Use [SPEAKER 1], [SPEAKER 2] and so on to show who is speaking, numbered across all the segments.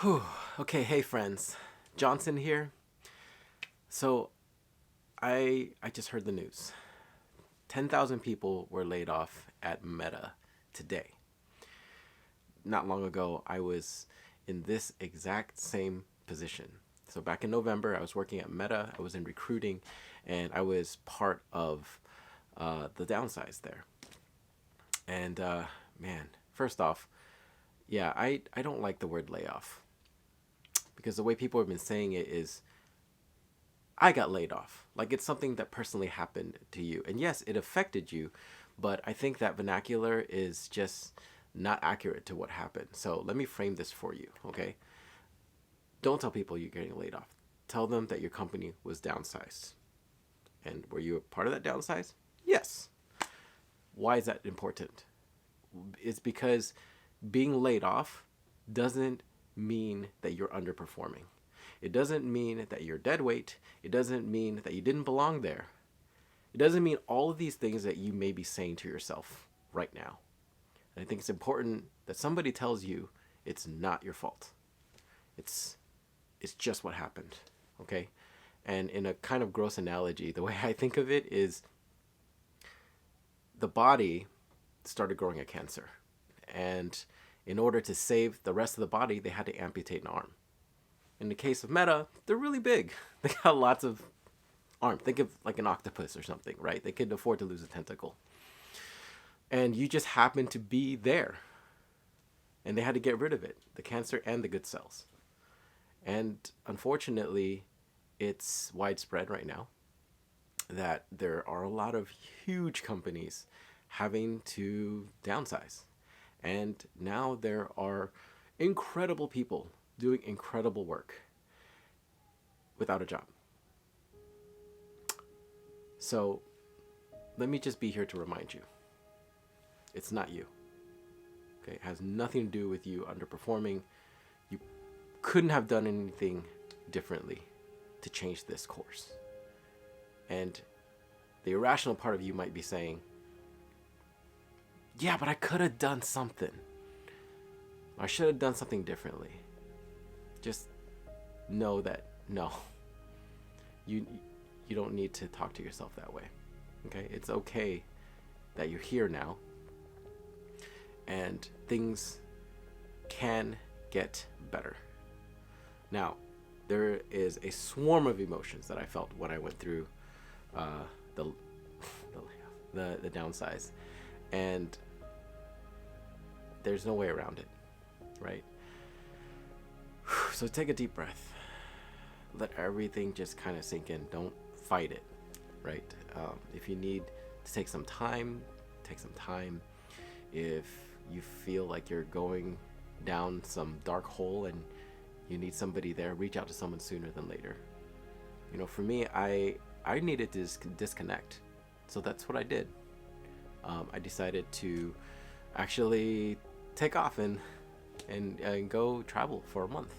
[SPEAKER 1] Whew. Okay, hey friends, Johnson here. So I just heard the news. 10,000 people were laid off at Meta today. Not long ago, I was in this exact same position. So back in November, I was working at Meta. I was in recruiting, and I was part of the downsize there. And man, first off, yeah, I don't like the word layoff because the way people have been saying it is I got laid off. Like it's something that personally happened to you. And yes, it affected you, but I think that vernacular is just not accurate to what happened. So let me frame this for you, okay? Don't tell people you're getting laid off. Tell them that your company was downsized. And were you a part of that downsize? Yes. Why is that important? It's because being laid off doesn't mean that you're underperforming. It doesn't mean that you're dead weight. It doesn't mean that you didn't belong there. It doesn't mean all of these things that you may be saying to yourself right now. And I think it's important that somebody tells you it's not your fault. It's just what happened, okay? And in a kind of gross analogy, the way I think of it is the body started growing a cancer. And in order to save the rest of the body, they had to amputate an arm. In the case of Meta, they're really big. They got lots of arms. Think of like an octopus or something, right? They could afford to lose a tentacle. And you just happen to be there. And they had to get rid of it, the cancer and the good cells. And unfortunately, it's widespread right now that there are a lot of huge companies having to downsize. And now there are incredible people doing incredible work without a job. So let me just be here to remind you, it's not you. Okay, it has nothing to do with you underperforming. You couldn't have done anything differently to change this course. And the irrational part of you might be saying, yeah, but I could have done something. I should have done something differently. Just know that no, you don't need to talk to yourself that way. Okay, it's okay that you're here now, and things can get better. Now, there is a swarm of emotions that I felt when I went through the downsize, and there's no way around it, right? So take a deep breath. Let everything just kind of sink in. Don't fight it, right? If you need to take some time, take some time. If you feel like you're going down some dark hole and you need somebody there, reach out to someone sooner than later. You know, for me, I needed to disconnect. So that's what I did. I decided to actually take off and go travel for a month.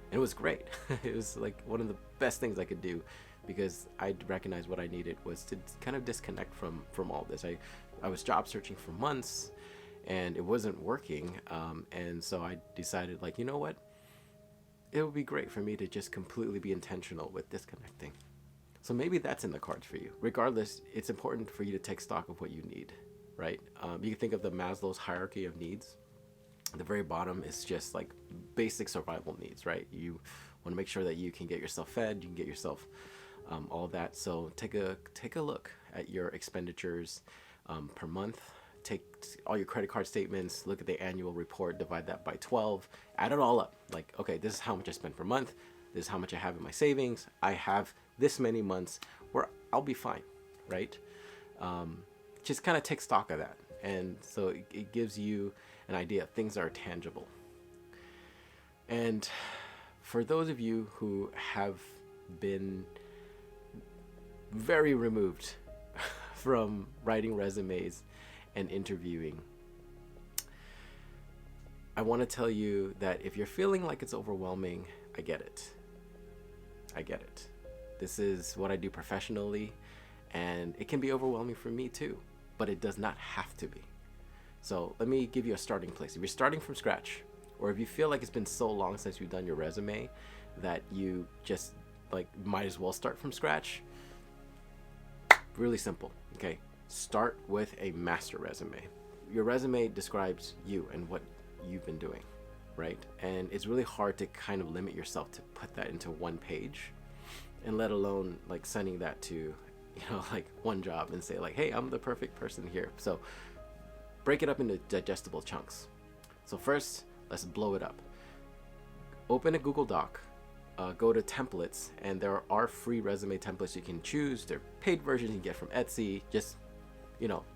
[SPEAKER 1] And it was great. It was like one of the best things I could do because I recognized what I needed was to kind of disconnect from all this. I was job searching for months and it wasn't working. And so I decided, like, you know what? It would be great for me to just completely be intentional with disconnecting. So maybe that's in the cards for you. Regardless, it's important for you to take stock of what you need, right? You can think of the Maslow's hierarchy of needs. The very bottom is just like basic survival needs, right? You want to make sure that you can get yourself fed, you can get yourself all of that. So take a look at your expenditures per month. Take all your credit card statements, look at the annual report, divide that by 12, add it all up. Like, okay, this is how much I spend per month. This is how much I have in my savings. I have this many months where I'll be fine, right? Just kind of take stock of that. And so it gives you an idea of things that are tangible. And for those of you who have been very removed from writing resumes and interviewing, I want to tell you that if you're feeling like it's overwhelming, I get it. I get it. This is what I do professionally, and it can be overwhelming for me too, but it does not have to be. So let me give you a starting place. If you're starting from scratch, Or if you feel like it's been so long since you've done your resume that you just like might as well start from scratch, really simple. Okay, start with a master resume. Your resume describes you and what you've been doing, right? And it's really hard to kind of limit yourself to put that into one page, and let alone like sending that to, like one job and say like, hey, I'm the perfect person here. So break it up into digestible chunks. So first, let's blow it up. Open a Google Doc, go to templates, and there are free resume templates you can choose. There are paid versions you can get from Etsy. Just,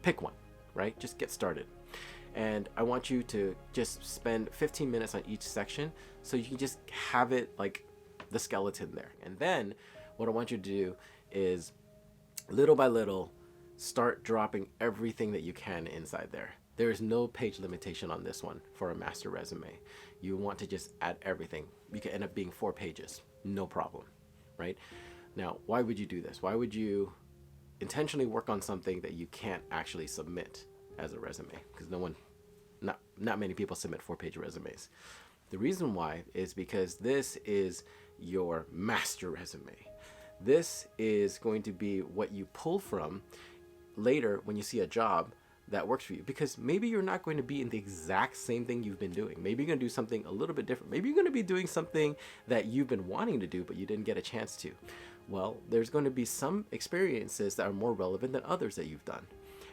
[SPEAKER 1] pick one, right? Just get started. And I want you to just spend 15 minutes on each section so you can just have it like the skeleton there. And then what I want you to do is little by little start dropping everything that you can inside there. There is no page limitation on this one for a master resume. You want to just add everything. You can end up being 4 pages, no problem, right? Now, why would you do this? Why would you intentionally work on something that you can't actually submit as a resume? Because not many people submit 4-page resumes. The reason why is because this is your master resume. This is going to be what you pull from later when you see a job that works for you, because maybe you're not going to be in the exact same thing you've been doing. Maybe you're going to do something a little bit different. Maybe you're going to be doing something that you've been wanting to do, but you didn't get a chance to. Well, there's going to be some experiences that are more relevant than others that you've done.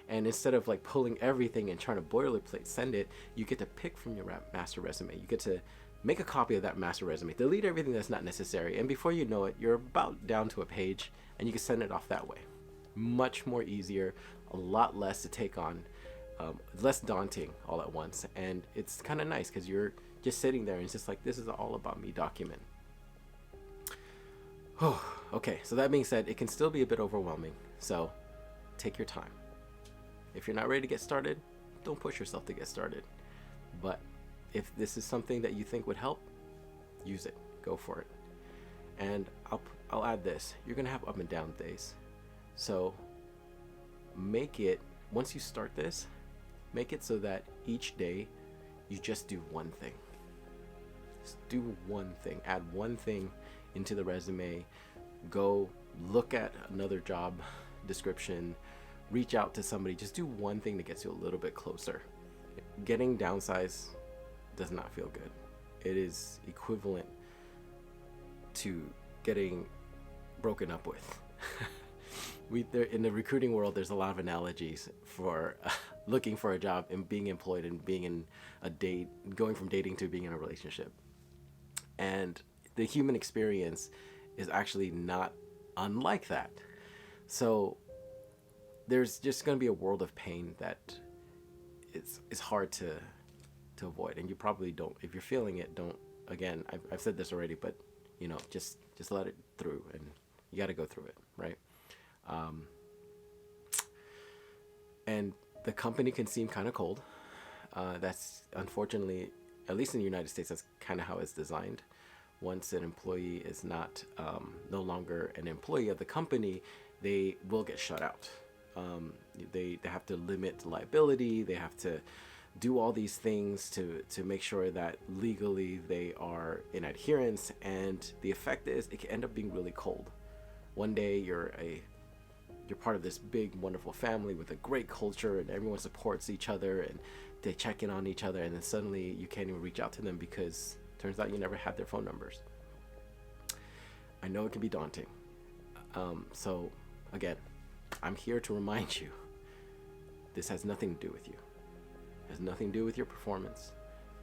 [SPEAKER 1] And instead of like pulling everything and trying to boilerplate send it, you get to pick from your master resume. You get to make a copy of that master resume, delete everything that's not necessary, and before you know it, you're about down to a page, and you can send it off that way. Much more easier, a lot less to take on, less daunting all at once, and it's kind of nice because you're just sitting there and it's just like, this is all about me document. Okay, so that being said, it can still be a bit overwhelming, so take your time. If you're not ready to get started, don't push yourself to get started. But if this is something that you think would help, use it, go for it. And I'll add this, you're gonna have up and down days. So make it, once you start this, make it so that each day you just do one thing. Just do one thing, add one thing into the resume, go look at another job description, reach out to somebody, just do one thing that gets you a little bit closer. Getting downsized does not feel good. It is equivalent to getting broken up with. In the recruiting world, there's a lot of analogies for looking for a job and being employed and being in a date, going from dating to being in a relationship. And the human experience is actually not unlike that. So there's just going to be a world of pain that it's hard to avoid, and you probably don't. If you're feeling it, don't. Again, I've said this already, but just let it through, and you got to go through it, right? And the company can seem kind of cold. That's unfortunately, at least in the United States, that's kind of how it's designed. Once an employee is no longer an employee of the company, they will get shut out. They have to limit liability. They have to do all these things to make sure that legally they are in adherence. And the effect is it can end up being really cold. One day you're part of this big, wonderful family with a great culture, and everyone supports each other and they check in on each other, and then suddenly you can't even reach out to them because it turns out you never had their phone numbers. I know it can be daunting. So again, I'm here to remind you, this has nothing to do with you. It has nothing to do with your performance.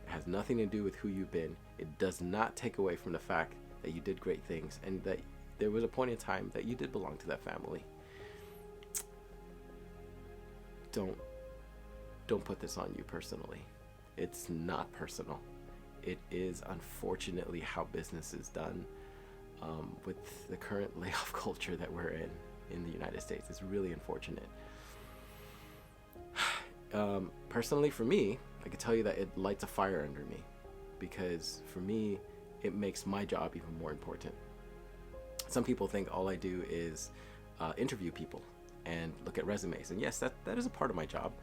[SPEAKER 1] It has nothing to do with who you've been. It does not take away from the fact that you did great things and that there was a point in time that you did belong to that family. Don't put this on you personally. It's not personal. It is unfortunately how business is done with the current layoff culture that we're in the United States. It's really unfortunate. Personally, for me, I can tell you that it lights a fire under me, because for me, it makes my job even more important. Some people think all I do is interview people and look at resumes. And yes, that is a part of my job.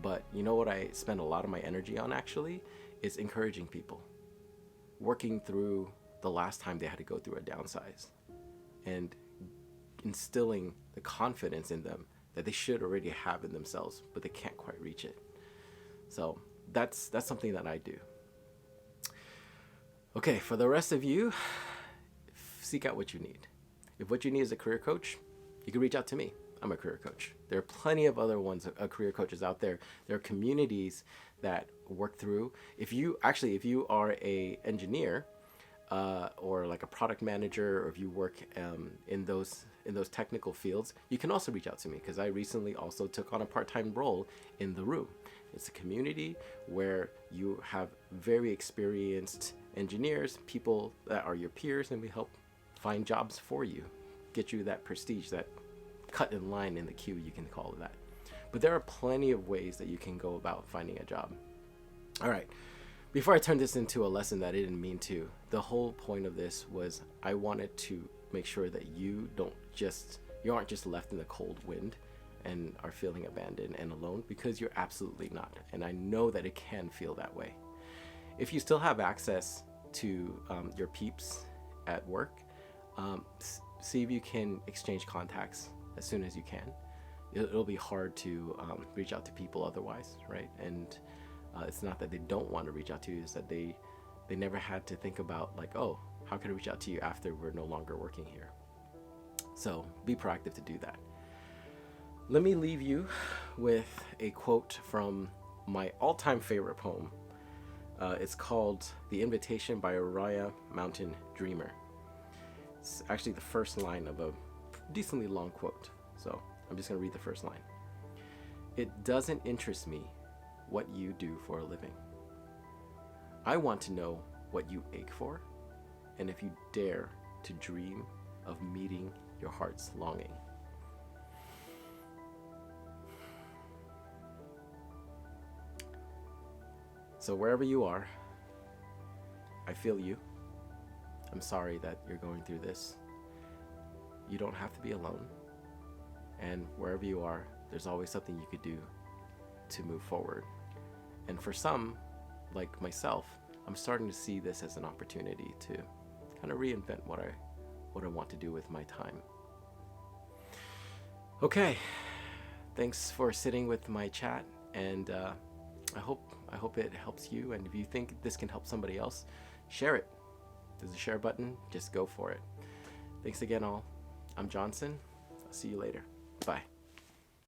[SPEAKER 1] But you know what I spend a lot of my energy on actually is encouraging people, working through the last time they had to go through a downsize and instilling the confidence in them that they should already have in themselves, but they can't quite reach it. So that's something that I do. Okay, for the rest of you, seek out what you need. If what you need is a career coach, you can reach out to me. I'm a career coach. There are plenty of other career coaches out there. There are communities that work through. If you are a engineer or like a product manager, or if you work in those technical fields, you can also reach out to me, because I recently also took on a part-time role in The Room. It's a community where you have very experienced engineers, people that are your peers, and we help find jobs for you, get you that prestige, that cut in line in the queue, you can call it that. But there are plenty of ways that you can go about finding a job. All right, before I turn this into a lesson that I didn't mean to, the whole point of this was I wanted to make sure that you aren't just left in the cold wind and are feeling abandoned and alone, because you're absolutely not. And I know that it can feel that way. If you still have access to your peeps at work, see if you can exchange contacts as soon as you can. It'll be hard to reach out to people otherwise, right? And it's not that they don't want to reach out to you, it's that they never had to think about like, oh, how can I reach out to you after we're no longer working here? So be proactive to do that. Let me leave you with a quote from my all-time favorite poem. It's called The Invitation by Uriah Mountain Dreamer. It's actually the first line of a decently long quote, so I'm just going to read the first line. It doesn't interest me what you do for a living. I want to know what you ache for, and if you dare to dream of meeting your heart's longing. So wherever you are, I feel you. I'm sorry that you're going through this. You don't have to be alone. And wherever you are, there's always something you could do to move forward. And for some, like myself, I'm starting to see this as an opportunity to kind of reinvent what I want to do with my time. Okay, thanks for sitting with my chat, and I hope it helps you. And if you think this can help somebody else, share it. There's a share button, just go for it. Thanks again all. I'm Johnson. I'll see you later. Bye.